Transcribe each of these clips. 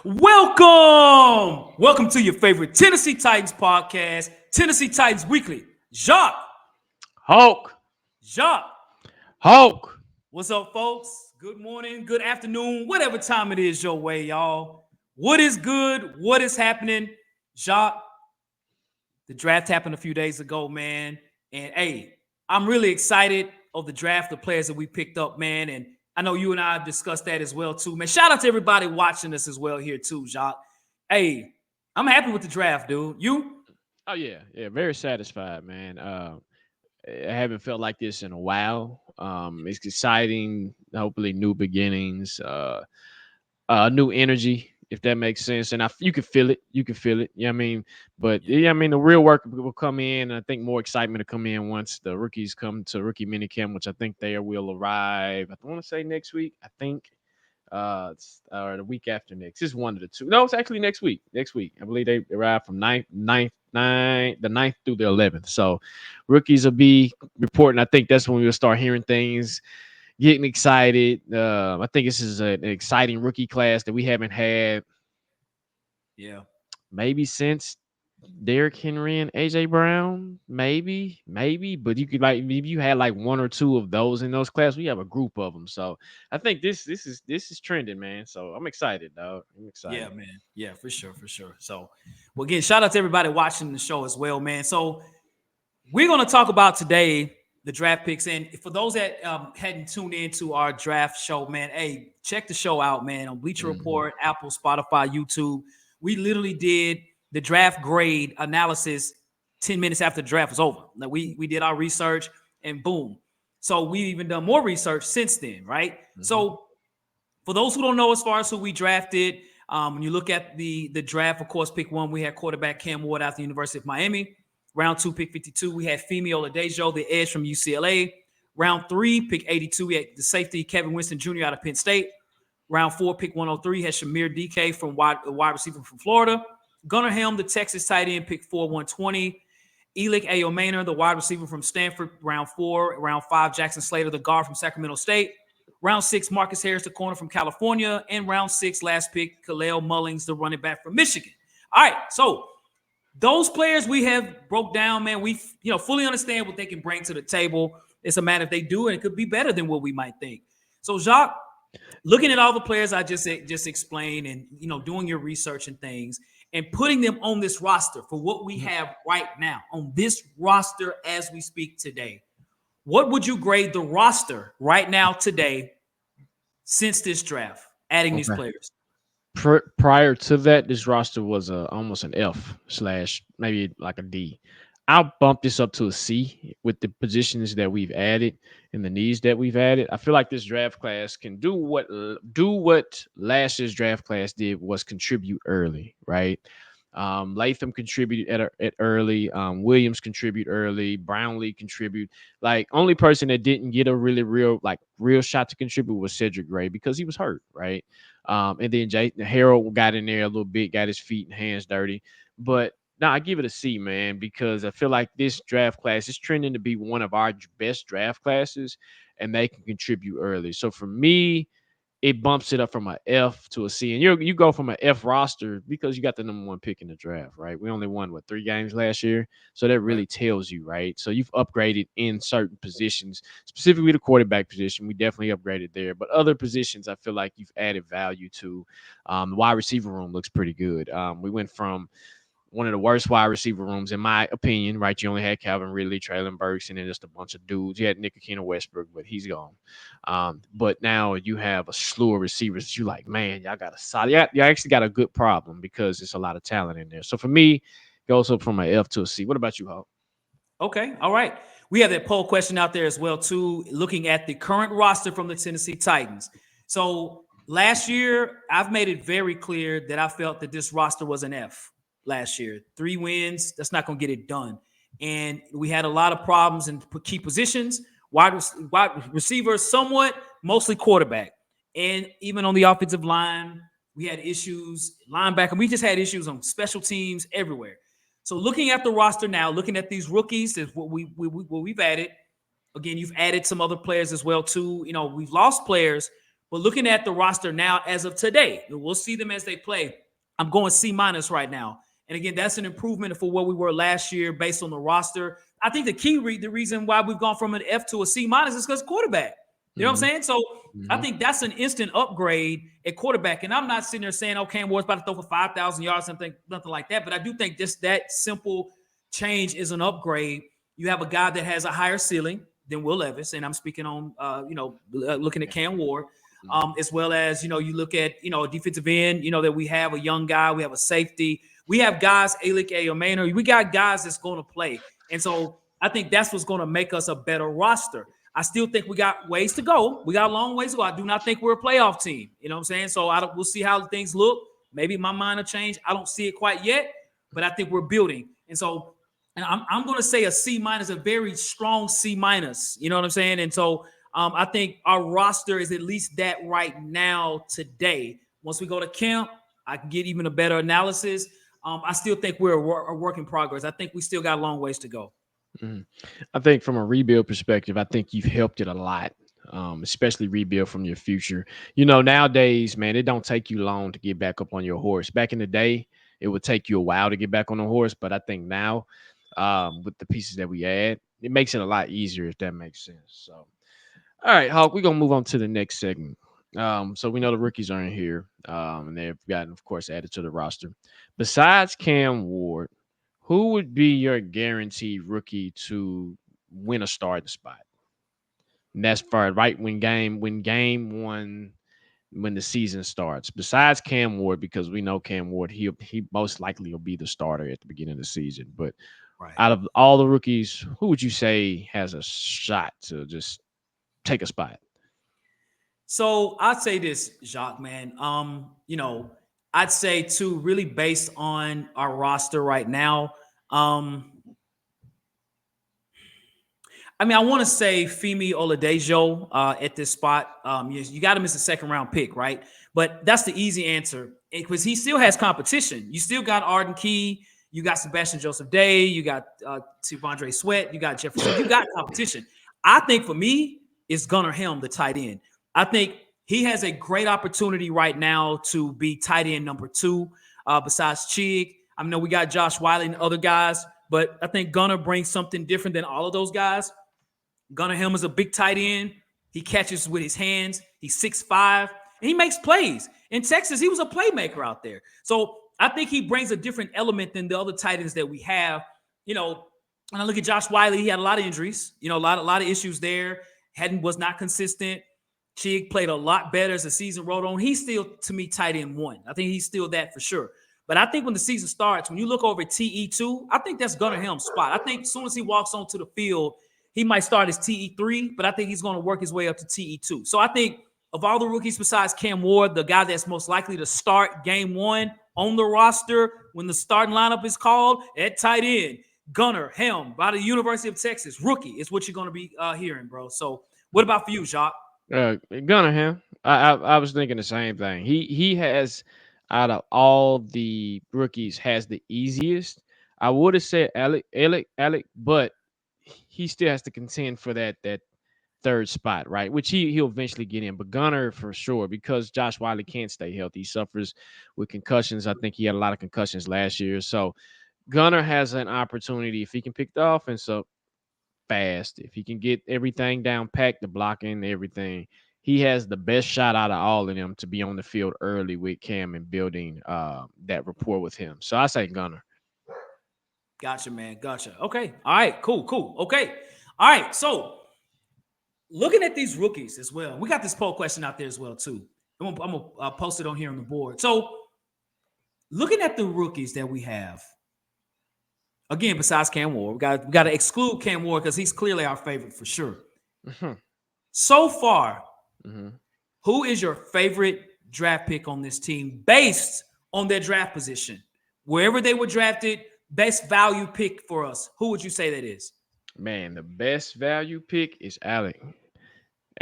Welcome to your favorite Tennessee Titans podcast, Tennessee Titans Weekly. Jacques, Hulk, Jacques, Hulk. what's up, folks? Good morning, good afternoon, whatever time it is your way, y'all. What is good? What is happening? Jacques, the draft happened a few days ago, man. And hey, I'm really excited of the draft, the players that we picked up, man. And I know you and I have discussed that as well, too, man. Shout out to everybody watching us as well here, too, Jacques. Hey, I'm happy with the draft, dude. You? Oh yeah, very satisfied, man. I haven't felt like this in a while. It's exciting. Hopefully, new beginnings, new energy, if that makes sense. And you can feel it. You can feel it. You know what I mean? But Yeah. yeah, I mean, the real work will come in. And I think more excitement will come in once the rookies come to rookie minicamp, which I think they will arrive. I want to say next week. I think. Or the week after next. It's one of the two. No, it's actually next week. Next week. I believe they arrive from the ninth through the 11th. So rookies will be reporting. I think that's when we'll start hearing things, getting excited. I think this is an exciting rookie class that we haven't had Yeah. maybe since Derrick Henry and AJ Brown, maybe, but you could like if you had like one or two of those in those classes, we have a group of them. So I think this is trending, man. So I'm excited, dog. I'm Yeah, excited. man. Yeah, for sure, for sure. So, well, again, shout out to everybody watching the show as well, man. So, we're going to talk about today the draft picks. And for those that hadn't tuned into our draft show, man, hey, check the show out, man, on Bleacher Hmm. Report, Apple, Spotify, YouTube. We literally did the draft grade analysis 10 minutes after the draft was over. Like we did our research and boom. So we've even done more research since then, right? Hmm. So for those who don't know, as far as who we drafted, when you look at the draft, of course, pick one, we had quarterback Cam Ward out of the University of Miami. Round two, pick 52, we had Femi Oladejo, the edge from UCLA. Round three, pick 82, we had the safety Kevin Winston Jr. out of Penn State. Round four, pick 103, had Shamir DK from wide receiver from Florida. Gunnar Helm, the Texas tight end, pick 4, 120. Elick Ayomaner, the wide receiver from Stanford, round four. Round five, Jackson Slater, the guard from Sacramento State. Round six, Marcus Harris, the corner from California. And round six, last pick, Kalel Mullings, the running back from Michigan. All right, so those players we have broke down, man. We fully understand what they can bring to the table. It's a matter if they do, and it could be better than what we might think. So, Jacques, looking at all the players I just explained, and doing your research and things, and putting them on this roster for what we have right now on this roster as we speak today, what would you grade the roster right now today since this draft, adding these Okay. players? Prior to that, this roster was almost an F slash maybe like a D. I'll bump this up to a C with the positions that we've added and the needs that we've added. I feel like this draft class can do what last year's draft class did, was contribute early, right? Latham contributed at early. Williams contribute early. Brownlee contribute. Like only person that didn't get a really real shot to contribute was Cedric Gray because he was hurt, right? And then Harold got in there a little bit, got his feet and hands dirty. But no, I give it a C, man, because I feel like this draft class is trending to be one of our best draft classes, and they can contribute early. So for me, it bumps it up from a F to a C. And you go from an F roster because you got the number one pick in the draft, right? We only won 3 games last year. So that Right. really tells you, right? So you've upgraded in certain positions, specifically the quarterback position. We definitely upgraded there. But other positions, I feel like you've added value to. The wide receiver room looks pretty good. We went from one of the worst wide receiver rooms, in my opinion, right? You only had Calvin Ridley, Traylon Burks, and then just a bunch of dudes. You had Nick Akina Westbrook, but he's gone. But now you have a slew of receivers. You like, man, y'all got a solid. Yeah, you actually got a good problem because there's a lot of talent in there. So for me, it goes up from an F to a C. What about you, Hawk? Okay. All right. We have that poll question out there as well, too, looking at the current roster from the Tennessee Titans. So last year, I've made it very clear that I felt that this roster was an F last year. 3 wins, that's not going to get it done. And we had a lot of problems in key positions, wide receiver, somewhat, mostly quarterback. And even on the offensive line, we had issues, linebacker. We just had issues on special teams everywhere. So looking at the roster now, looking at these rookies, is what we've added. Again, you've added some other players as well too. We've lost players, But looking at the roster now as of today, we'll see them as they play. I'm going C minus right now. And again, that's an improvement for where we were last year based on the roster. I think the reason why we've gone from an F to a C minus is because quarterback. You know what I'm Hmm. saying? So I Hmm. think that's an instant upgrade at quarterback. And I'm not sitting there saying, okay, Ward's about to throw for 5,000 yards, nothing like that. But I do think just that simple change is an upgrade. You have a guy that has a higher ceiling than Will Levis, and I'm speaking on, looking at Cam Ward, Hmm. as well as you look at a defensive end, that we have a young guy, we have a safety, we have guys, Alik Ayomena, we got guys that's going to play, and so I think that's what's going to make us a better roster. I still think we got ways to go. We got a long ways to go. I do not think we're a playoff team. You know what I'm saying? So we'll see how things look. Maybe my mind will change. I don't see it quite yet, but I think we're building. And so, and I'm going to say a C minus, a very strong C minus. You know what I'm saying? And so I think our roster is at least that right now today. Once we go to camp, I can get even a better analysis. I still think we're a work in progress. I think we still got a long ways to go. Hmm. I think from a rebuild perspective, I think you've helped it a lot, especially rebuild from your future. Nowadays, man, it don't take you long to get back up on your horse. Back in the day, it would take you a while to get back on the horse, but I think now, with the pieces that we add, it makes it a lot easier if that makes sense. So, all right, Hawk, we're gonna move on to the next segment. So we know the rookies are in here, and they've gotten, of course, added to the roster. Besides Cam Ward, who would be your guaranteed rookie to win a starting spot? And that's for right when game one, when the season starts. Besides Cam Ward, because we know Cam Ward, he most likely will be the starter at the beginning of the season. But Right. out of all the rookies, who would you say has a shot to just take a spot? So I'd say this, Jacques, man. I'd say too, really based on our roster right now. Um, I mean, I want to say Femi Oladejo at this spot. You got him as a second round pick, right? But that's the easy answer because he still has competition. You still got Arden Key, you got Sebastian Joseph Day, you got Tivandre Sweat, you got Jefferson, you got competition. I think for me, it's Gunnar Helm, the tight end. I think he has a great opportunity right now to be tight end number two, besides Chig. I know we got Josh Wiley and other guys, but I think Gunnar brings something different than all of those guys. Gunnar Helm is a big tight end. He catches with his hands. He's 6'5", and he makes plays. In Texas, he was a playmaker out there. So I think he brings a different element than the other tight ends that we have. You know, when I look at Josh Wiley, he had a lot of injuries. A lot of issues there. Was not consistent. Chig played a lot better as the season rolled on. He's still, to me, tight end one. I think he's still that for sure. But I think when the season starts, when you look over at TE2, I think that's Gunnar Helm's spot. I think as soon as he walks onto the field, he might start as TE3, but I think he's going to work his way up to TE2. So I think of all the rookies besides Cam Ward, the guy that's most likely to start game one on the roster when the starting lineup is called at tight end, Gunnar Helm by the University of Texas, rookie is what you're going to be hearing, bro. So what about for you, Jacques? Gunningham. I was thinking the same thing. He has, out of all the rookies, has the easiest. I would have said Alec, but he still has to contend for that third spot, right? Which he'll eventually get in. But Gunner for sure, because Josh Wiley can't stay healthy. He suffers with concussions. I think he had a lot of concussions last year. So Gunner has an opportunity if he can pick the offense up fast, if he can get everything down packed, the blocking, everything, he has the best shot out of all of them to be on the field early with Cam and building that rapport with him. So I say Gunner. Gotcha, man. Gotcha. Okay. All right. Cool. Cool. Okay. All right. So looking at these rookies as well, we got this poll question out there as well too. I'm gonna post it on here on the board. So looking at the rookies that we have, again, besides Cam Ward, we got to exclude Cam Ward because he's clearly our favorite for sure. Hmm. So far, Hmm. who is your favorite draft pick on this team based on their draft position? Wherever they were drafted, best value pick for us. Who would you say that is? Man, the best value pick is Alec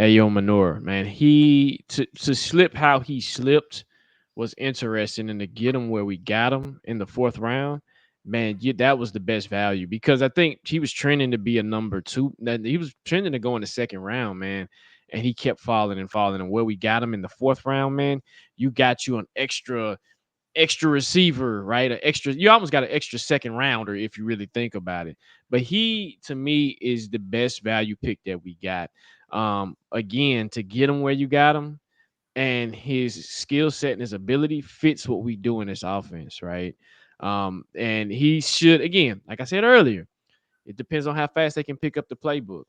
Ayo Manor. Man, he to slip how he slipped was interesting, and to get him where we got him in the fourth round, man, that was the best value because I think he was trending to be a number two. He was trending to go in the second round, man. and he kept falling and falling. And where we got him in the fourth round, man, you got you an extra receiver, right? You almost got an extra second rounder if you really think about it. But he, to me, is the best value pick that we got. Again, to get him where you got him, and his skill set and his ability fits what we do in this offense, right? And he should, again, like I said earlier, it depends on how fast they can pick up the playbook.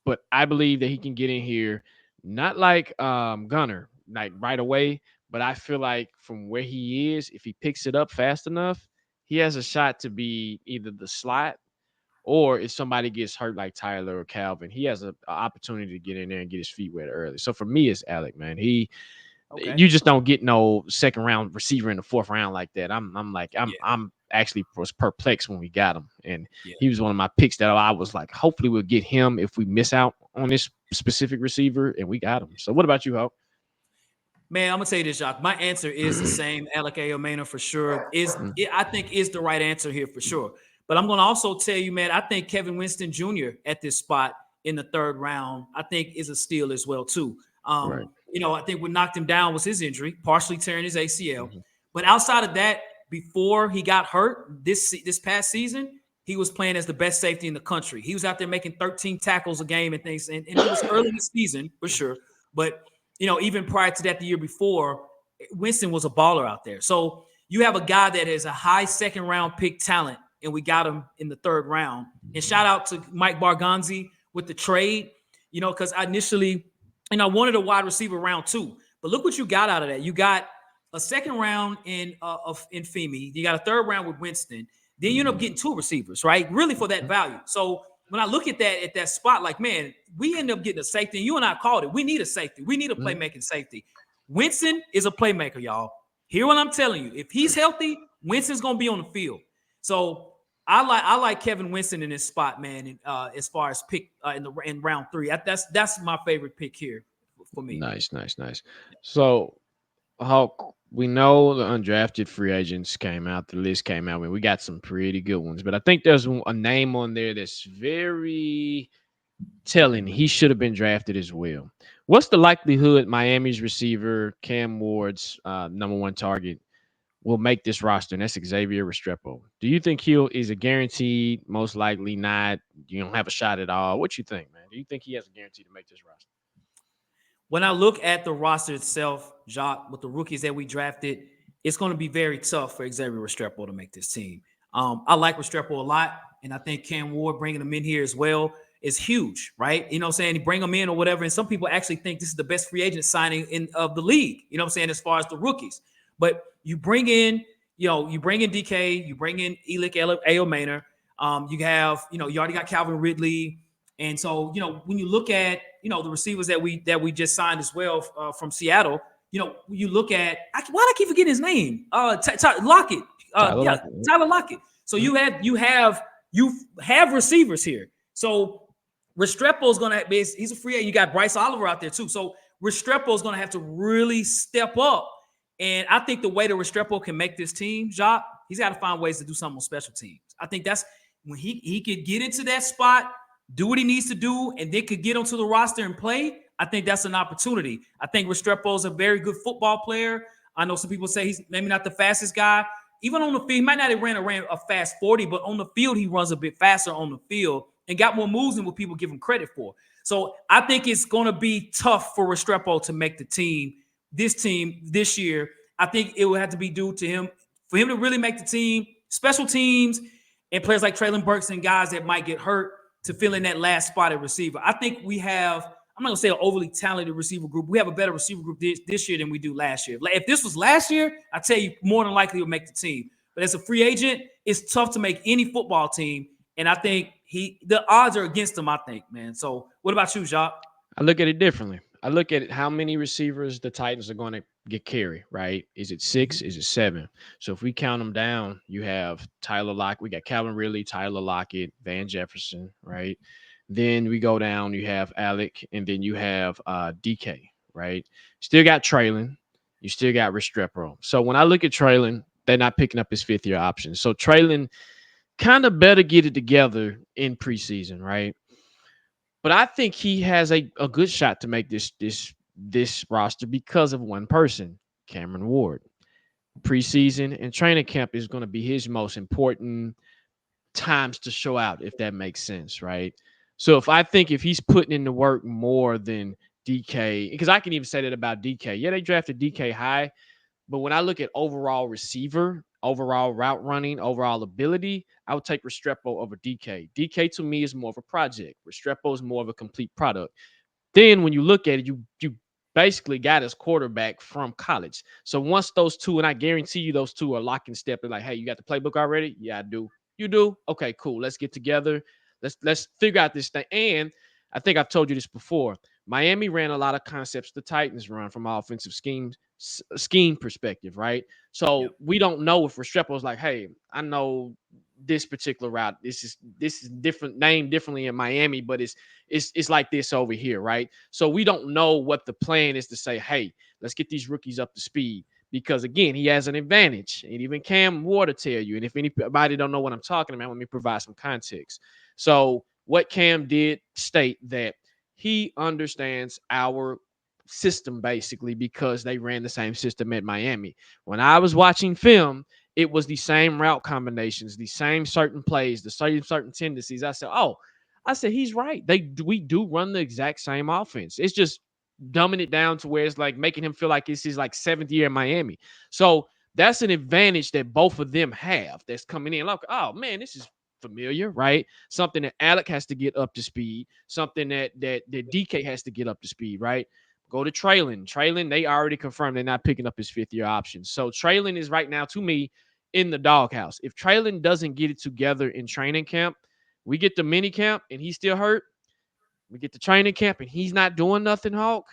But I believe that he can get in here, not like Gunner, like right away. But I feel like from where he is, if he picks it up fast enough, he has a shot to be either the slot, or if somebody gets hurt like Tyler or Calvin, he has a opportunity to get in there and get his feet wet early. So for me, it's Alec, man. Okay. You just don't get no second round receiver in the fourth round like that. Yeah. I'm actually was perplexed when we got him, and Yeah. he was one of my picks that I was like, hopefully we'll get him if we miss out on this specific receiver, and we got him. So what about you, Hope? Man, I'm gonna tell you this, Jacques. My answer is the same. Alec Aomena for sure I think is the right answer here for sure. But I'm gonna also tell you, man, I think Kevin Winston Jr. at this spot in the third round, I think is a steal as well too. Right. I think what knocked him down was his injury, partially tearing his ACL. Mhm. But outside of that, before he got hurt this past season, he was playing as the best safety in the country. He was out there making 13 tackles a game and things, and it was early in the season for sure. But even prior to that, the year before, Winston was a baller out there. So you have a guy that is a high second round pick talent, and we got him in the third round. And shout out to Mike Barganzi with the trade, because I initially, I wanted a wide receiver round 2, but look what you got out of that. You got a second round in Femi. You got a third round with Winston. Then you end up getting 2 receivers, right? Really for that value. So when I look at that spot, like, man, we end up getting a safety. And you and I called it. We need a safety. We need a playmaking safety. Winston is a playmaker, y'all. Hear what I'm telling you. If he's healthy, Winston's gonna be on the field. So I like Kevin Winston in this spot, man. As far as pick in round 3, that's my favorite pick here for me. Nice, nice, nice. So, Hawk, we know the undrafted free agents came out. The list came out. We got some pretty good ones, but I think there's a name on there that's very telling. He should have been drafted as well. What's the likelihood Miami's receiver Cam Ward's number 1 target will make this roster? And that's Xavier Restrepo. Do you think is a guaranteed? Most likely not. You don't have a shot at all. What you think, man? Do you think he has a guarantee to make this roster? When I look at the roster itself, Jacques, with the rookies that we drafted, it's going to be very tough for Xavier Restrepo to make this team. I like Restrepo a lot, and I think Cam Ward bringing him in here as well is huge, right? You know what I'm saying? You bring him in or whatever, and some people actually think this is the best free agent signing of the league, you know what I'm saying, as far as the rookies. But you bring in DK, you bring in Alec Aomena, you have, you already got Calvin Ridley. And so, when you look at, the receivers that we just signed as well from Seattle, you look at, why do I keep forgetting his name? Lockett. Lockett. Tyler Lockett. So you have receivers here. So Restrepo is going to be, he's a free agent. You got Bryce Oliver out there too. So Restrepo is going to have to really step up. And I think the way that Restrepo can make this team, Jacques, he's got to find ways to do something on special teams. I think that's when he could get into that spot, do what he needs to do, and then could get onto the roster and play. I think that's an opportunity. I think Restrepo is a very good football player. I know some people say he's maybe not the fastest guy. Even on the field, he might not have ran a fast 40, but on the field, he runs a bit faster on the field and got more moves than what people give him credit for. So I think it's going to be tough for Restrepo to make the team this year. I think it will have to be due to him. For him to really make the team, special teams and players like Traylon Burks and guys that might get hurt to fill in that last spot at receiver. I think we have, I'm not going to say an overly talented receiver group. We have a better receiver group this year than we do last year. If this was last year, I tell you, more than likely he'll make the team. But as a free agent, it's tough to make any football team. And I think the odds are against him, I think, man. So what about you, Jacques? I look at it differently. I look at how many receivers the Titans are going to get carry, right? Is it 6? Is it 7? So if we count them down, you have Tyler Lockett. We got Calvin Ridley, Tyler Lockett, Van Jefferson, right? Then we go down, you have Alec, and then you have DK, right? Still got Traylon. You still got Restrepo. So when I look at Traylon, they're not picking up his 5th-year option. So Traylon kind of better get it together in preseason, right? But I think he has a good shot to make this roster because of one person, Cameron Ward. Preseason and training camp is going to be his most important times to show out, if that makes sense, right? So if he's putting in the work more than DK, because I can even say that about DK. Yeah, they drafted DK high, but when I look at overall receiver, overall route running, overall ability, I would take Restrepo over DK. DK to me is more of a project. Restrepo is more of a complete product. Then when you look at it, you basically got his quarterback from college. So once those two, and I guarantee you those two are lock and step, and like, hey, you got the playbook already? Yeah, I do. You do? Okay, cool. Let's get together. Let's figure out this thing. And I think I've told you this before. Miami ran a lot of concepts the Titans run from offensive scheme perspective, right? So Yep. we don't know if Restrepo's like, hey, I know this particular route. This is different, named differently in Miami, but it's like this over here, right? So we don't know what the plan is to say, hey, let's get these rookies up to speed. Because again, he has an advantage. And even Cam Ward tell you. And if anybody don't know what I'm talking about, let me provide some context. So what Cam did state that he understands our system basically because they ran the same system at Miami. When I was watching film, it was the same route combinations, the same certain plays, the same certain tendencies. I said he's right. We do run the exact same offense. It's just dumbing it down to where it's like making him feel like it's his like seventh year in Miami. So that's an advantage that both of them have. That's coming in like, oh man, this is familiar, right? Something that Alec has to get up to speed. Something that DK has to get up to speed, right? Go to Traylon. Traylon, they already confirmed they're not picking up his fifth-year option. So Traylon is right now, to me, in the doghouse. If Traylon doesn't get it together in training camp, we get the mini camp and he's still hurt. We get the training camp and he's not doing nothing, Hawk.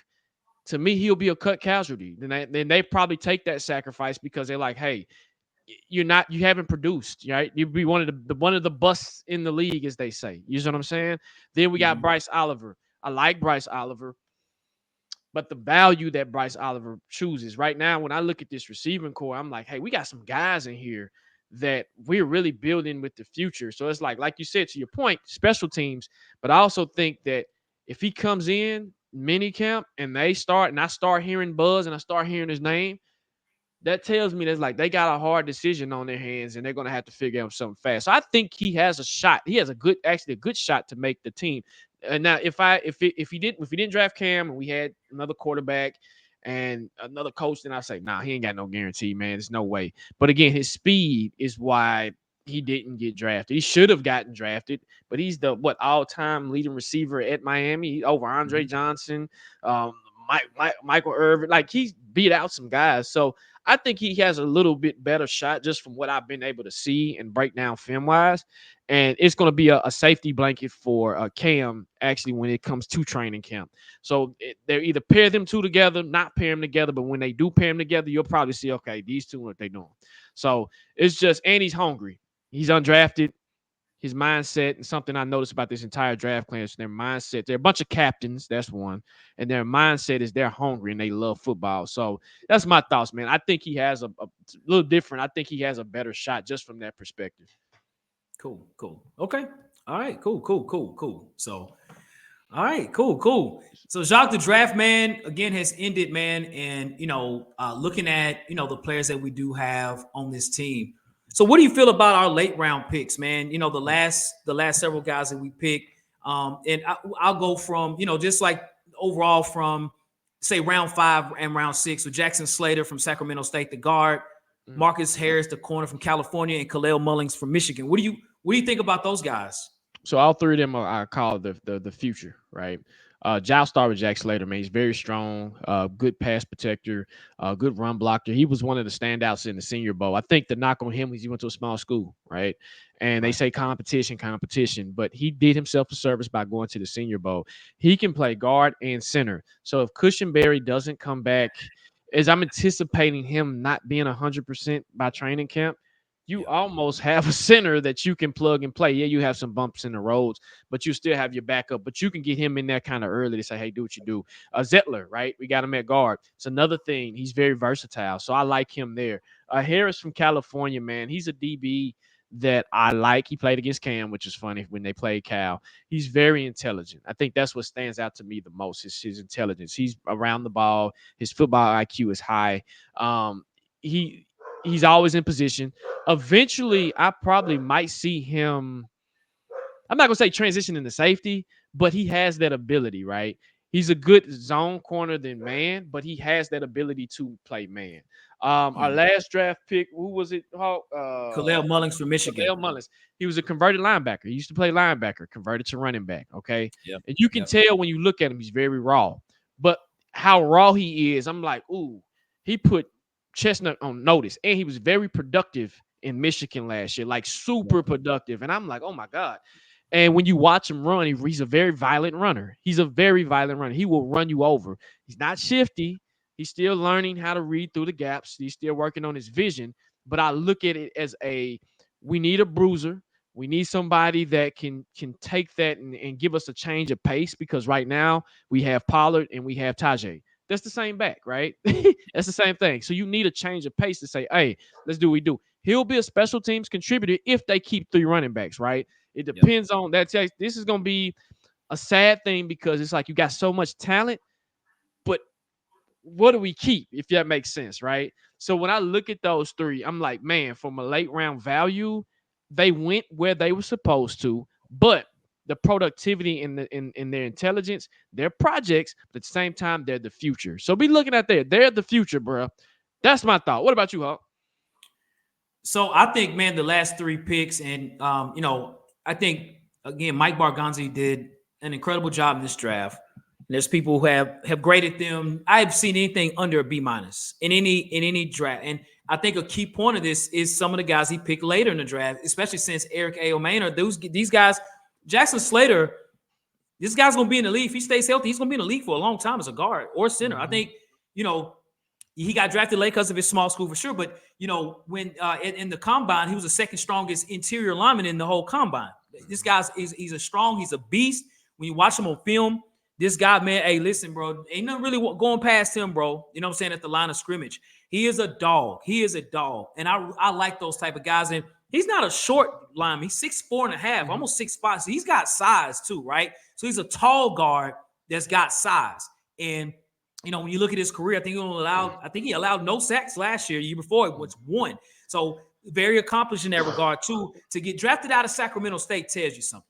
To me, he'll be a cut casualty. Then they probably take that sacrifice because they're like, hey, you haven't produced, right? You'd be one of the busts in the league, as they say. You know what I'm saying? Then we got Mhm. Bryce Oliver. I like Bryce Oliver, but the value that Bryce Oliver chooses right now, when I look at this receiving core, I'm like, hey, we got some guys in here that we're really building with the future. So it's like you said, to your point, special teams. But I also think that if he comes in mini camp and I start hearing buzz and I start hearing his name, that tells me that's like they got a hard decision on their hands and they're gonna have to figure out something fast. So I think he has a shot. He has actually a good shot to make the team. And now if he didn't draft Cam and we had another quarterback and another coach, then I say, nah, he ain't got no guarantee, man. There's no way. But again, his speed is why he didn't get drafted. He should have gotten drafted, but he's the all-time leading receiver at Miami over Andre Mhm. Johnson, um, Michael Irvin. Like he's beat out some guys. So I think he has a little bit better shot just from what I've been able to see and break down film wise. And it's going to be a safety blanket for Cam actually when it comes to training camp. So they're either pair them two together, not pair them together, but when they do pair them together, you'll probably see, okay, these two, what they doing. So it's just, and he's hungry. He's undrafted. His mindset, and something I noticed about this entire draft class, their mindset. They're a bunch of captains, that's one, and their mindset is they're hungry and they love football. So that's my thoughts, man. I think he has a little different. I think he has a better shot just from that perspective. Cool. Cool. Okay. All right. Cool. Cool. Cool. Cool. So, all right. Cool. Cool. So, Jacques, the draft, man, again has ended, man. And looking at the players that we do have on this team. So, what do you feel about our late round picks, man? The last several guys that we picked. And I'll go from just like overall from say round 5 and round 6 with Jackson Slater from Sacramento State, the guard, Mm. Marcus Harris, the corner from California, and Khalil Mullings from Michigan. What do you think about those guys? So all three of them are called the future, right? I'll start with Jack Slater, man. He's very strong, good pass protector, good run blocker. He was one of the standouts in the Senior Bowl. I think the knock on him was he went to a small school, right? And they Right. say competition, competition, but he did himself a service by going to the Senior Bowl. He can play guard and center. So if Cushionberry doesn't come back, as I'm anticipating him not being 100% by training camp, you Yeah. almost have a center that you can plug and play. Yeah, you have some bumps in the roads, but you still have your backup. But you can get him in there kind of early to say, hey, do what you do. Zettler, right? We got him at guard. It's another thing. He's very versatile. So I like him there. Harris from California, man. He's a DB that I like. He played against Cam, which is funny when they played Cal. He's very intelligent. I think that's what stands out to me the most is his intelligence. He's around the ball. His football IQ is high. He he's always in position. Eventually, I probably might see him. I'm not gonna say transition into safety, but he has that ability, right? He's a good zone corner than man, but he has that ability to play man. Our Mhm. last draft pick, who was it? Khalil Mullings from Michigan. Kalel Mullins. He was a converted linebacker. He used to play linebacker, converted to running back. Okay. Yep. And you can Yep. tell when you look at him, he's very raw. But how raw he is, I'm like, ooh, he put Chestnut on notice. And he was very productive in Michigan last year, like Yep. super productive. And I'm like, oh my God. And when you watch him run, he's a very violent runner. He's a very violent runner. He will run you over. He's not shifty. He's still learning how to read through the gaps. He's still working on his vision. But I look at it as we need a bruiser. We need somebody that can take that and give us a change of pace because right now we have Pollard and we have Tajay. That's the same back, right? That's the same thing. So you need a change of pace to say, hey, let's do what we do. He'll be a special teams contributor if they keep 3 running backs, right? It Yep. depends on that. This is going to be a sad thing because it's like you got so much talent, but what do we keep if that makes sense, right? So when I look at those 3, I'm like, man, from a late round value, they went where they were supposed to, but the productivity and in their intelligence, they're projects, but at the same time, they're the future. So be looking at that. They're the future, bro. That's my thought. What about you, Hawk? So I think, man, the last 3 picks, and I think again, Mike Barganzi did an incredible job in this draft. And there's people who have graded them. I've seen anything under a B minus in any draft, and I think a key point of this is some of the guys he picked later in the draft, especially since Eric Aomena. These guys, Jackson Slater, this guy's gonna be in the league. If he stays healthy, he's gonna be in the league for a long time as a guard or center. I think you know he got drafted late because of his small school for sure. But when in the combine, he was the second strongest interior lineman in the whole combine. This guy's he's a beast. When you watch him on film, this guy, man, hey, listen, bro, ain't nothing really going past him, bro. You know what I'm saying? At the line of scrimmage, he is a dog. He is a dog, and I like those type of guys. And he's not a short lineman. He's 6'4.5", almost 6'5". So he's got size too, right? So he's a tall guard that's got size. And when you look at his career, I think he allowed no sacks last year. The year before, it was 1. So very accomplished in that regard too. To get drafted out of Sacramento State tells you something.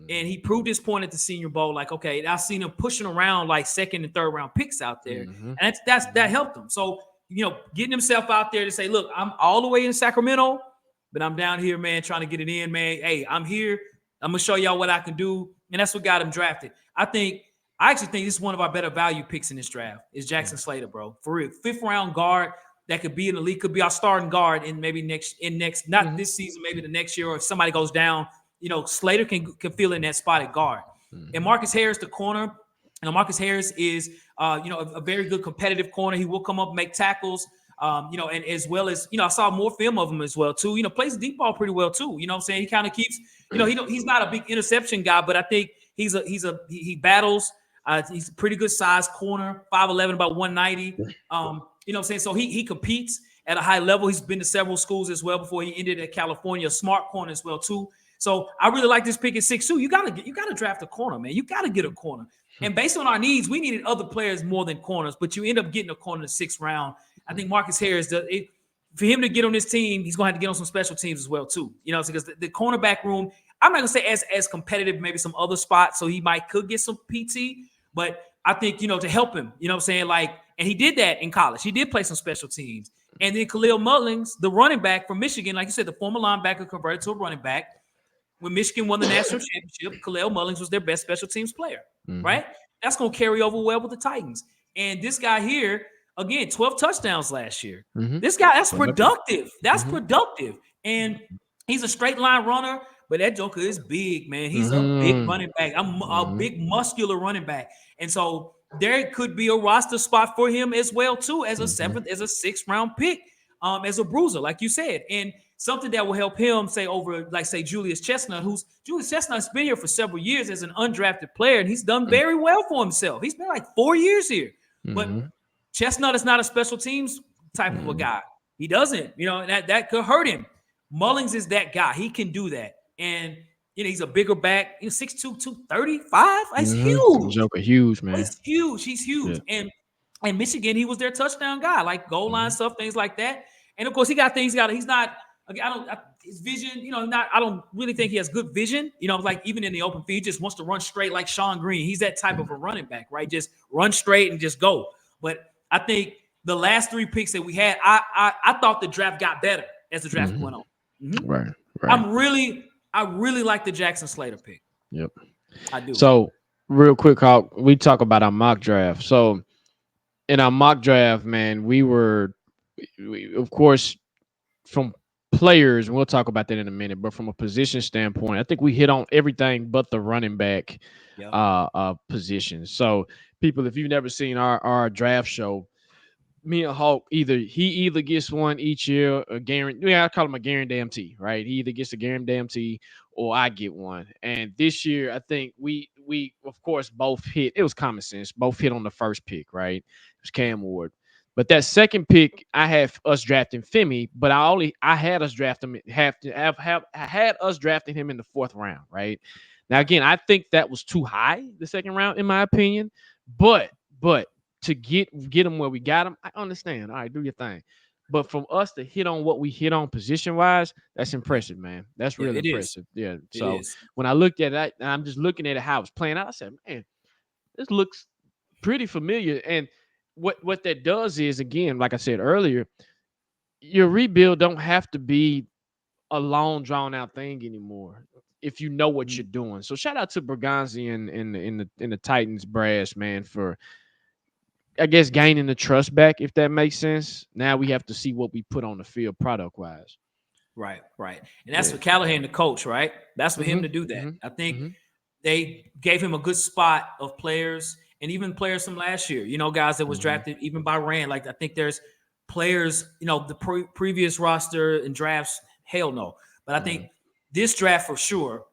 And he proved his point at the Senior Bowl. Like, okay, I've seen him pushing around like second and third round picks out there, and that helped him. So getting himself out there to say, look, I'm all the way in Sacramento, but I'm down here, man, trying to get it in, man. Hey, I'm here. I'm gonna show y'all what I can do, and that's what got him drafted. I actually think this is one of our better value picks in this draft is Jackson Slater, bro. For real, 5th round guard that could be in the league, could be our starting guard in maybe next not this season, maybe the next year, or if somebody goes down, Slater can fill in that spot at guard. And Marcus Harris, the corner. Marcus Harris is a very good competitive corner. He will come up and make tackles. And as well as, I saw more film of him as well too. Plays the deep ball pretty well too. You know what I'm saying? He kind of keeps, he's not a big interception guy, but I think he battles. He's a pretty good size corner, 5'11", about 190. You know what I'm saying? So he competes at a high level. He's been to several schools as well before he ended at California, a smart corner as well too. So I really like this pick at 6'2". You gotta draft a corner, man. You gotta get a corner. And based on our needs, we needed other players more than corners, but you end up getting a corner in the 6th round. I think Marcus Harris, for him to get on this team, he's going to have to get on some special teams as well too. Because the cornerback room, I'm not going to say as competitive, maybe some other spots, so he could get some PT, but I think, to help him, you know what I'm saying? Like, and he did that in college. He did play some special teams. And then Khalil Mullings, the running back from Michigan, like you said, the former linebacker converted to a running back. When Michigan won the national championship, Khalil Mullings was their best special teams player, right? That's going to carry over well with the Titans. And this guy here, again, 12 touchdowns last year. This guy, that's productive. That's productive. And he's a straight line runner, but that joker is big, man. He's a big running back. I'm a big muscular running back. And so there could be a roster spot for him as well, too, as a 6th round pick, as a bruiser, like you said. And something that will help him, say Julius Chestnut, Julius Chestnut's been here for several years as an undrafted player, and he's done very well for himself. He's been like 4 years here. But Chestnut is not a special teams type of a guy. He doesn't, and that could hurt him. Mullings is that guy. He can do that. And he's a bigger back. 6'2", 235. That's huge. Joker huge, But man. it's huge. He's Yeah. huge. And Michigan, he was their touchdown guy, like goal line Mhm. stuff, things like that. And of course, he got things. He's not. His vision. Not. I don't really think he has good vision. Like even in the open field, he just wants to run straight, like Sean Green. He's that type of a running back, right? Just run straight and just go. But I think the last 3 picks that we had, I thought the draft got better as the draft Mhm. went on. Mm-hmm. Right. Right. I really like the Jackson Slater pick. Yep. I do. So real quick, Hawk, we talk about our mock draft. So in our mock draft, man, of course, from players, and we'll talk about that in a minute, but from a position standpoint, I think we hit on everything but the running back Yeah. position. So people, if you've never seen our draft show, me and Hawk either gets one each year, a guarantee. Yeah, I call him a guarantee, right? He either gets a guarantee or I get one. And this year, I think we of course both hit. It was common sense. Both hit on the first pick, right? It was Yeah. Cam Ward. But that second pick, I have us drafting Femi, but I had us drafting I had us drafting him in the 4th round, right? Now Right. again, I think that was too high, the 2nd round, in my opinion. But to get him where we got him, I understand. All right, do your thing. But from us to hit on what we hit on position wise, that's Yeah. impressive, man. That's Yeah. real It is. impressive. Yeah. It So is. when I looked at that, and I'm just looking at it how it's playing out, I said, man, this looks pretty familiar. And what that does is, again, like I said earlier, your rebuild don't have to be a long drawn out thing anymore if you know what Mhm. you're doing. So shout out to Berganzi and in the Titans brass, man, for I guess gaining the trust back, if that makes sense. Now we have to see what we put on the field product wise. Right. Right. And that's Yeah. for Callahan, the coach, right? That's for him Mm-hmm. to do that. Mm-hmm. I think Mm-hmm. they gave him a good spot of players and even players from last year, guys that was Mm-hmm. drafted even by Rand. Like I think there's players, the previous roster and drafts, hell no. But I think this draft for sure,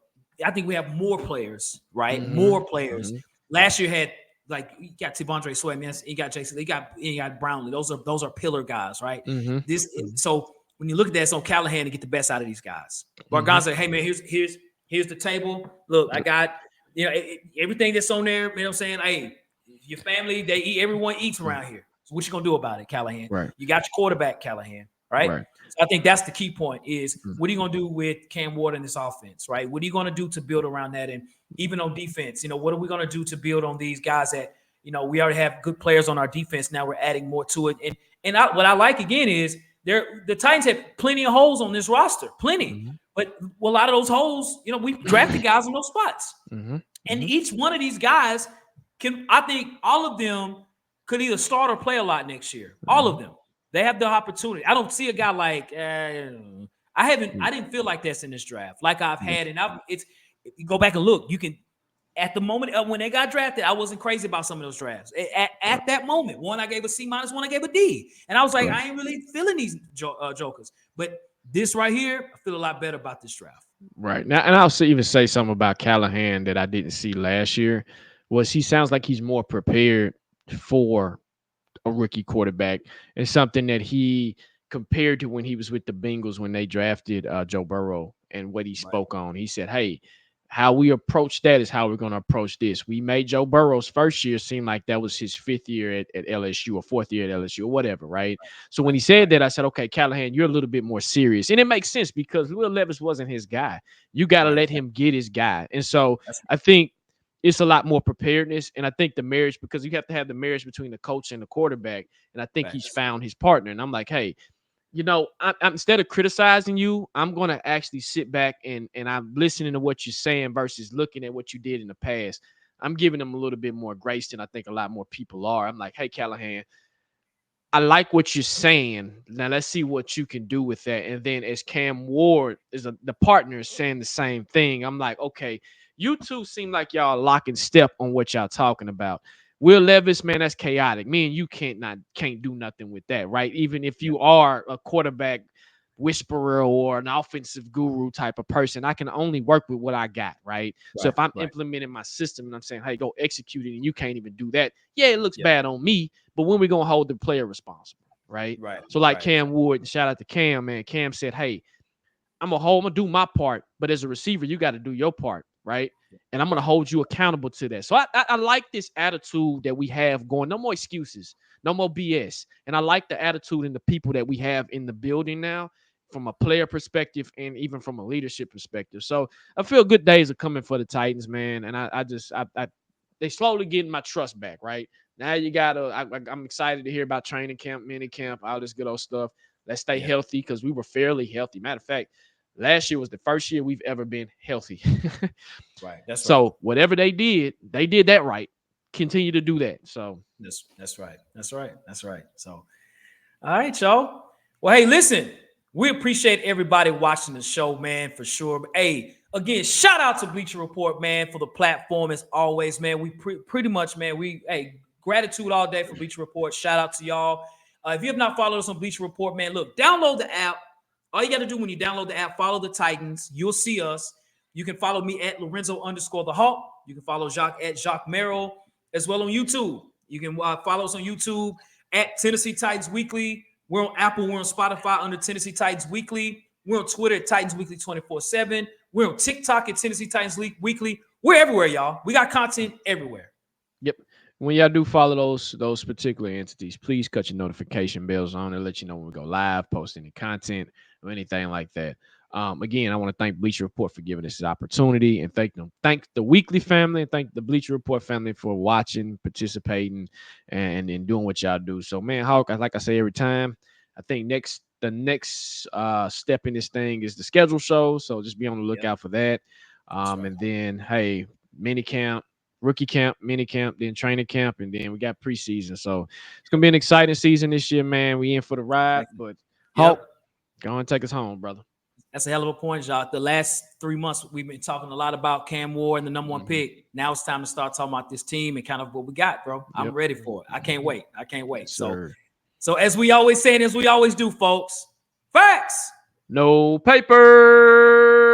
I think we have more players, right? Mm-hmm. More players. Mm-hmm. Last year had like you got T'Vondre Sweat, man. You got Jason, you got Brownlee. Those are pillar guys, right? Mm-hmm. This Mm-hmm. so when you look at that, it's on Callahan to get the best out of these guys. Mm-hmm. Barganza, hey man, here's the table. Look, I Yep. got everything that's on there. You know what I'm saying? Hey, your family, they eat. Everyone eats Mm-hmm. around here. So what you gonna do about it, Callahan? Right. You got your quarterback, Callahan, right? Right. So I think that's the key point: is Mm-hmm. what are you gonna do with Cam Ward in this offense, right? What are you gonna do to build around that? And even on defense, what are we gonna do to build on these guys that we already have good players on our defense. Now we're adding more to it. What I like again is the Titans have plenty of holes on this roster, plenty. Mm-hmm. But a lot of those holes, we drafted guys in those spots. Mm-hmm. And Mm-hmm. each one of these guys I think all of them could either start or play a lot next year. All of them. They have the opportunity. I don't see a guy like, I didn't feel like this in this draft. Like I've had, and you go back and look, you can, at the moment of when they got drafted, I wasn't crazy about some of those drafts. At that moment, one I gave a C minus, one I gave a D, and I was like, I ain't really feeling these jokers. But this right here, I feel a lot better about this draft. Right now, and I'll even say something about Callahan that I didn't see last year. Was he sounds like he's more prepared for a rookie quarterback, and something that he compared to when he was with the Bengals when they drafted Joe Burrow, and what he Right. spoke on. He said, "Hey, how we approach that is how we're going to approach this. We made Joe Burrow's first year seem like that was his 5th year at LSU or 4th year at LSU or whatever, right? So when he said that, I said, okay, Callahan, you're a little bit more serious. And it makes sense because Will Levis wasn't his guy. You got to Right. let him get his guy. And so That's I think it's a lot more preparedness. And I think the marriage, because you have to have the marriage between the coach and the quarterback. And I think he's facts. found his partner. And I'm like, hey, I'm instead of criticizing you, I'm gonna actually sit back and I'm listening to what you're saying versus looking at what you did in the past. I'm giving them a little bit more grace than I think a lot more people are. I'm like, hey, Callahan, I like what you're saying. Now let's see what you can do with that. And then as Cam Ward the partner is saying the same thing, I'm like, okay, you two seem like y'all locking step on what y'all talking about. Will Levis, man, that's chaotic. Me and you can't do nothing with that, right? Even if Yeah. you are a quarterback whisperer or an offensive guru type of person, I can only work with what I got, right? So Right. if I'm Right. implementing my system and I'm saying, hey, go execute it, and you can't even do that, yeah, it looks Yeah. bad on me. But when we gonna hold the player responsible, right? Right. So like Right. Cam Wood, shout out to Cam, man. Cam said, hey, I'm gonna do my part, but as a receiver, you got to do your part, right? And I'm gonna hold you accountable to that. So I like this attitude that we have going. No more excuses, no more BS. And I like the attitude and the people that we have in the building now, from a player perspective and even from a leadership perspective. So I feel good days are coming for the Titans, man. And I they slowly getting my trust back, right? Now you I'm excited to hear about training camp, mini camp, all this good old stuff. Let's stay healthy because we were fairly healthy. Matter of fact, last year was the first year we've ever been healthy. Right. That's right. So whatever they did that right. Continue to do that. So That's right. That's right. That's right. So, all right, y'all. Well, hey, listen, we appreciate everybody watching the show, man, for sure. But, hey, again, shout out to Bleacher Report, man, for the platform as always, man. We pretty much, man, gratitude all day for Bleacher Report. Shout out to y'all. If you have not followed us on Bleacher Report, man, look, download the app. All you got to do when you download the app, follow the Titans. You'll see us. You can follow me at Lorenzo_the Hawk. You can follow Jacques at Jacques Merrill as well on YouTube. You can follow us on YouTube at Tennessee Titans Weekly. We're on Apple. We're on Spotify under Tennessee Titans Weekly. We're on Twitter at Titans Weekly 24/7. We're on TikTok at Tennessee Titans Weekly. We're everywhere, y'all. We got content everywhere. Yep. When y'all do follow those particular entities, please cut your notification bells on and let you know when we go live, post any content or anything like that. Again, I want to thank Bleacher Report for giving us this opportunity, and thank the Weekly family, and thank the Bleacher Report family for watching, participating, and doing what y'all do. So, man, Hawk, like I say every time, I think the next step in this thing is the schedule show. So just be on the lookout for that. Right. And then, hey, mini camp, rookie camp, mini camp, then training camp, and then we got preseason. So it's gonna be an exciting season this year, man. We in for the ride, but Hawk, go and take us home, brother. That's a hell of a point, Jacques. The last 3 months, we've been talking a lot about Cam Ward and the number one pick. Now it's time to start talking about this team and kind of what we got, bro. I'm ready for it. I can't wait. I can't wait. Yes, so as we always say, and as we always do, folks, facts. No paper.